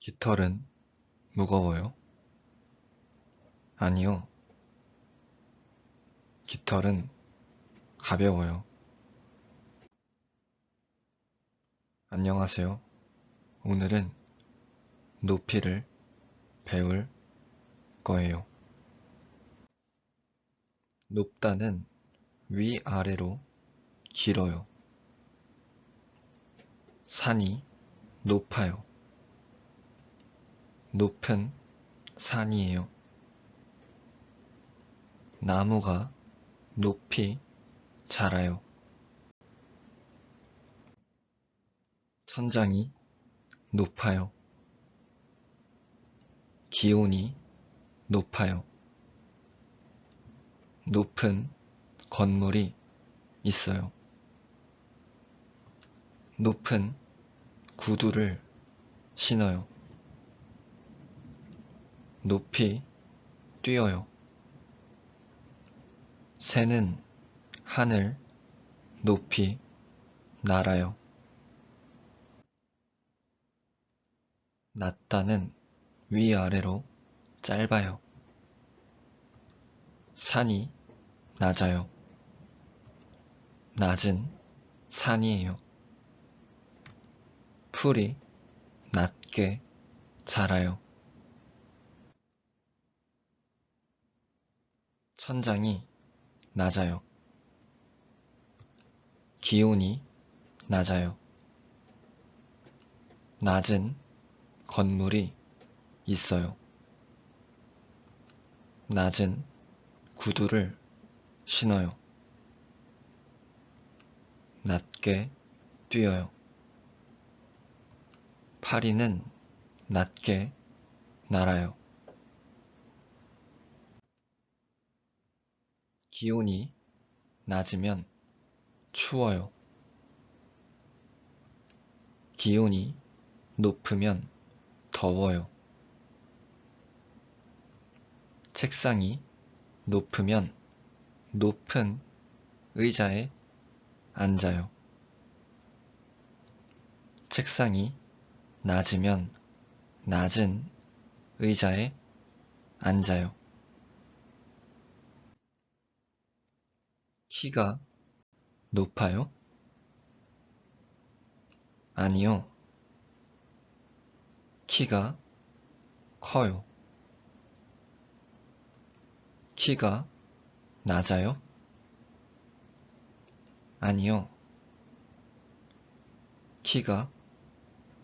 깃털은 무거워요? 아니요, 깃털은 가벼워요. 안녕하세요. 오늘은 높이를 배울 거예요. 높다는 위아래로 길어요. 산이 높아요. 높은 산이에요. 나무가 높이 자라요. 천장이 높아요. 기온이 높아요. 높은 건물이 있어요. 높은 구두를 신어요. 높이 뛰어요. 새는 하늘 높이 날아요. 낮다는 위아래로 짧아요. 산이 낮아요. 낮은 산이에요. 풀이 낮게 자라요. 천장이 낮아요. 기온이 낮아요. 낮은 건물이 있어요. 낮은 구두를 신어요. 낮게 뛰어요. 파리는 낮게 날아요. 기온이 낮으면 추워요. 기온이 높으면 더워요. 책상이 높으면 높은 의자에 앉아요. 책상이 낮으면 낮은 의자에 앉아요. 키가 높아요? 아니요. 키가 커요. 키가 낮아요? 아니요. 키가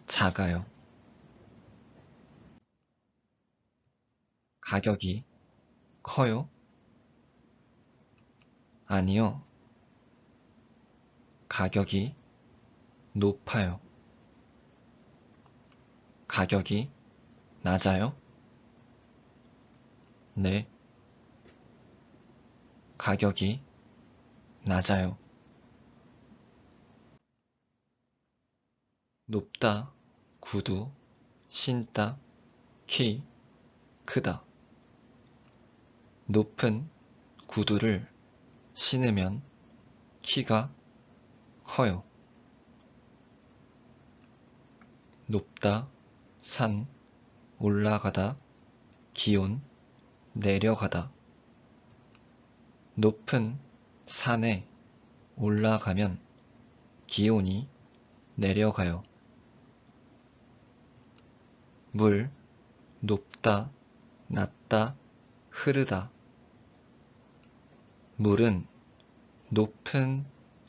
작아요. 가격이 커요? 아니요. 가격이 높아요. 가격이 낮아요? 네. 가격이 낮아요. 높다, 구두, 신다, 키, 크다. 높은 구두를 신으면 키가 커요. 높다, 산, 올라가다, 기온, 내려가다. 높은 산에 올라가면 기온이 내려가요. 물, 높다, 낮다, 흐르다. 물은 높은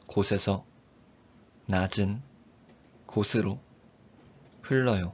곳에서 낮은 곳으로 흘러요.